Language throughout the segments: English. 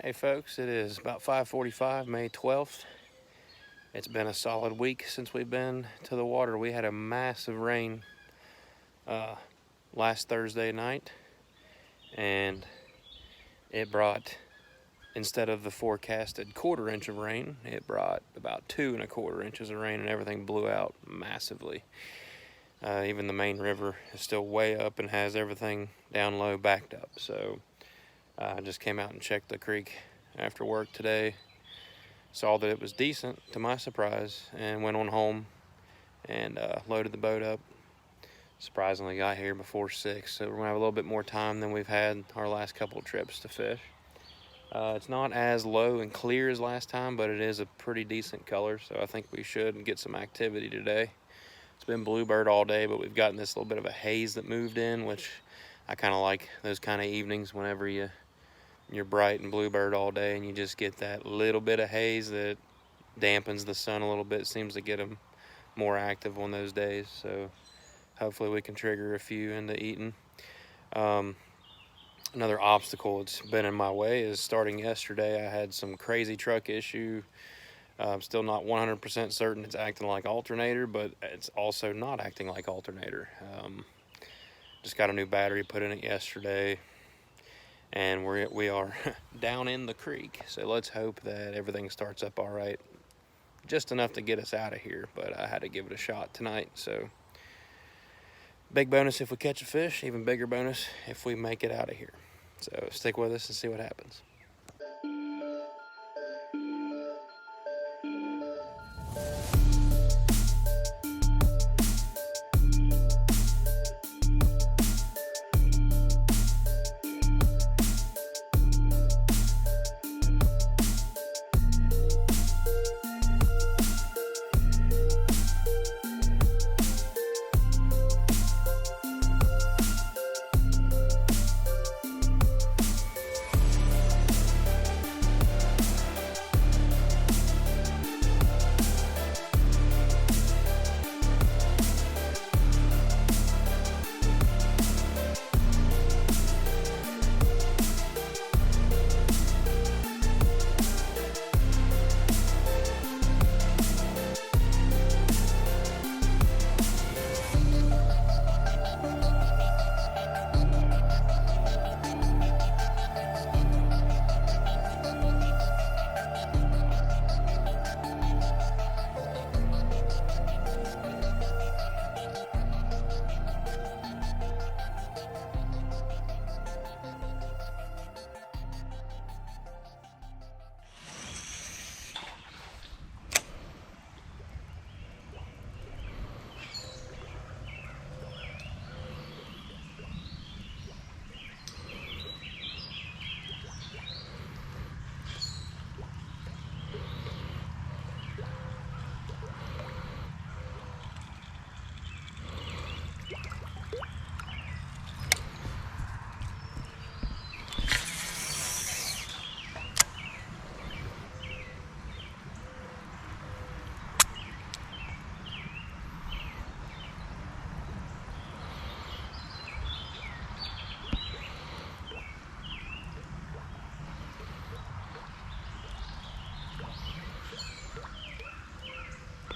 Hey folks, it is about 5:45, May 12th. It's been a solid week since we've been to the water. We had a massive rain last Thursday night, and it brought, instead of the forecasted quarter-inch of rain, it brought about 2¼ inches of rain, and everything blew out massively. Even the main river is still way up and has everything down low backed up. So I just came out and checked the creek after work today. Saw that it was decent, to my surprise, and went on home and loaded the boat up. Surprisingly got here before 6, so we're going to have a little bit more time than we've had our last couple of trips to fish. It's not as low and clear as last time, but it is a pretty decent color, so I think we should get some activity today. It's been bluebird all day, but we've gotten this little bit of a haze that moved in, which I kind of like those kind of evenings whenever you're bright and bluebird all day and you just get that little bit of haze that dampens the sun a little bit. Seems to get them more active on those days, so hopefully we can trigger a few into eating. Another obstacle that's been in my way is starting yesterday. I had some crazy truck issue. I'm still not 100% certain it's acting like alternator, but it's also not acting like alternator. Just got a new battery put in it yesterday, and we are down in the creek, so let's hope that everything starts up all right, just enough to get us out of here. But I had to give it a shot tonight, so big bonus if we catch a fish, even bigger bonus if we make it out of here. So stick with us and see what happens.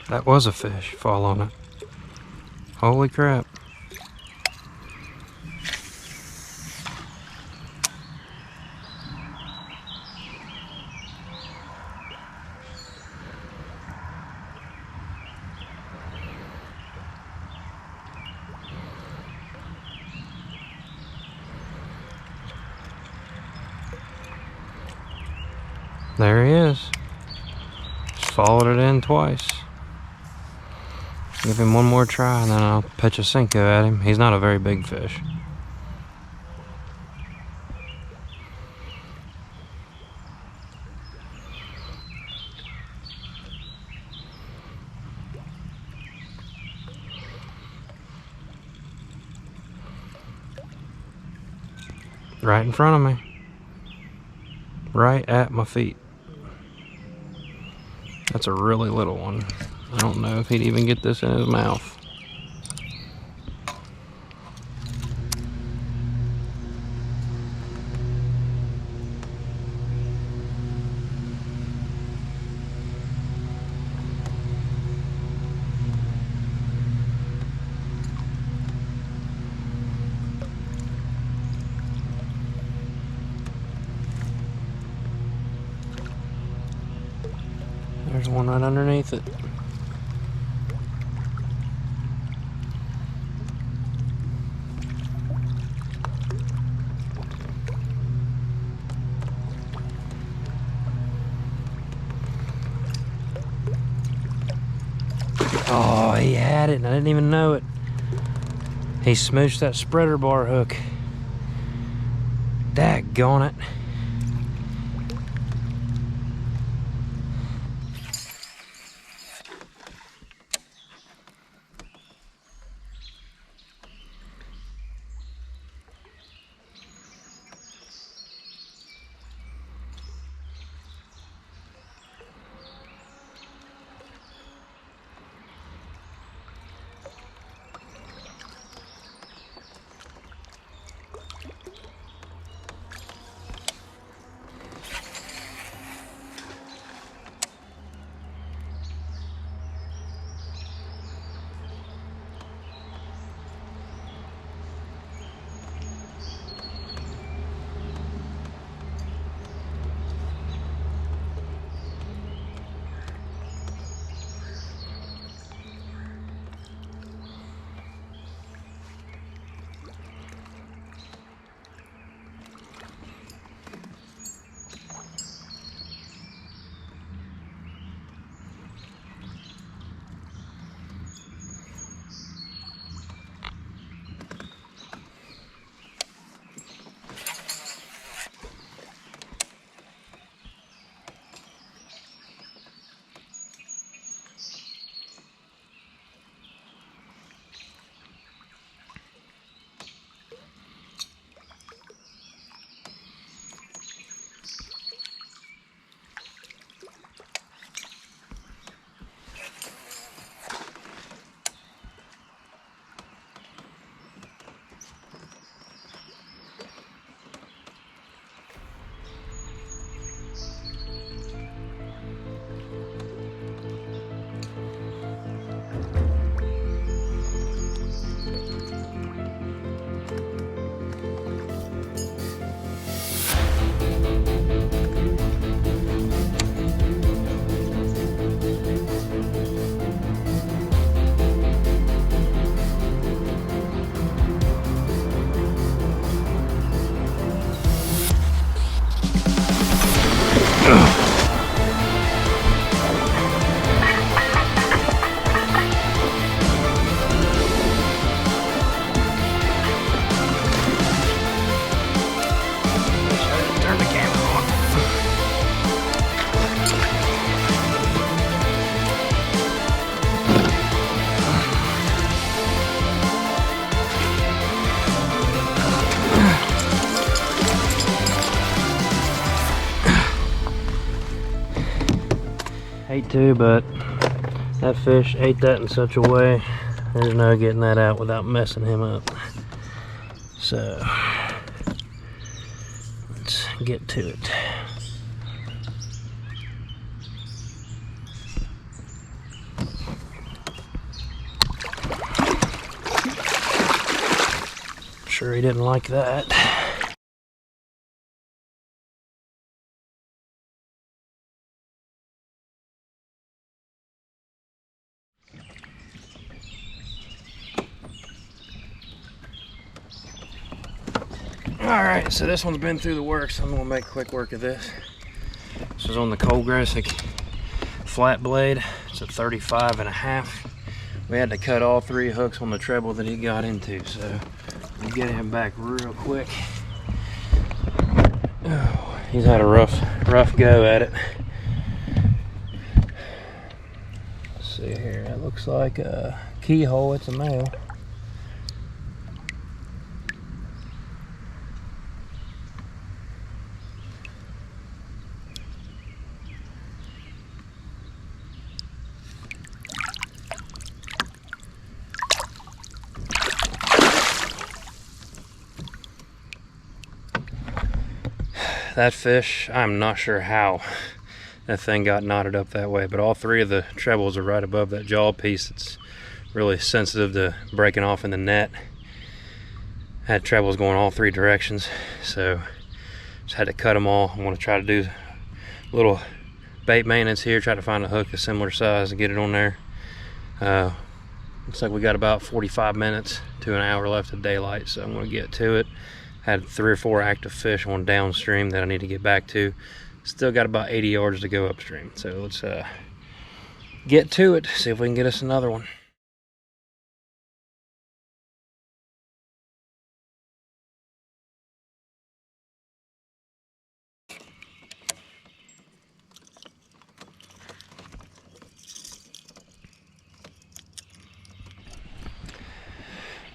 That was a fish. Fall on it. Holy crap. There he is. Just followed it in twice. Give him one more try and then I'll pitch a Senko at him. He's not a very big fish. Right in front of me. Right at my feet. That's a really little one. I don't know if he'd even get this in his mouth. There's one right underneath it. Oh, he had it and I didn't even know it. He smooshed that spreader bar hook. Daggone it. Turn the camera on. Hate to, but that fish ate that in such a way, there's no getting that out without messing him up. So, let's get to it. Sure he didn't like that. Alright, so this one's been through the works. I'm gonna make quick work of this. This is on the cold grass flat blade. It's a 35.5. We had to cut all 3 hooks on the treble that he got into, so we'll get him back real quick. Oh, he's had a rough go at it. Let's see here, it looks like a keyhole. It's a male. That fish, I'm not sure how that thing got knotted up that way, but all 3 of the trebles are right above that jaw piece. It's really sensitive to breaking off in the net. Had trebles going all 3 directions, so just had to cut them all. I'm going to try to do a little bait maintenance here, try to find a hook a similar size and get it on there. Looks like we got about 45 minutes to an hour left of daylight, so I'm going to get to it. Had 3 or 4 active fish on downstream that I need to get back to. Still got about 80 yards to go upstream, so let's get to it, see if we can get us another one.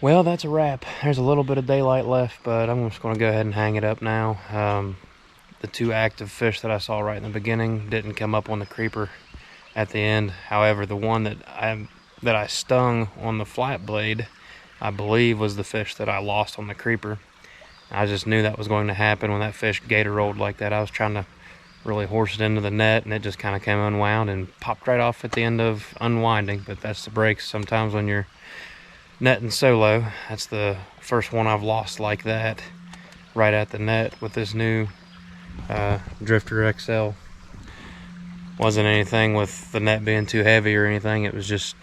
Well, that's a wrap. There's a little bit of daylight left, but I'm just going to go ahead and hang it up now. The 2 active fish that I saw right in the beginning didn't come up on the creeper at the end. However, the one that I stung on the flat blade, I believe, was the fish that I lost on the creeper. I just knew that was going to happen when that fish gator rolled like that. I was trying to really horse it into the net, and it just kind of came unwound and popped right off at the end of unwinding. But that's the breaks sometimes when you're netting solo. That's the first one I've lost like that, right at the net with this new Drifter XL. Wasn't anything with the net being too heavy or anything. It was just,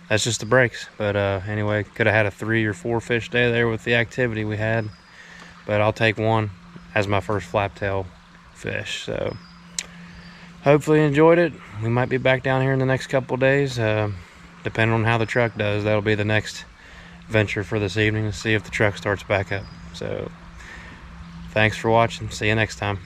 that's just the breaks. But anyway, could have had a 3 or 4 fish day there with the activity we had, but I'll take one as my first flaptail fish. So hopefully you enjoyed it. We might be back down here in the next couple days, depending on how the truck does. That'll be the next venture for this evening, to see if the truck starts back up. So thanks for watching. See you next time.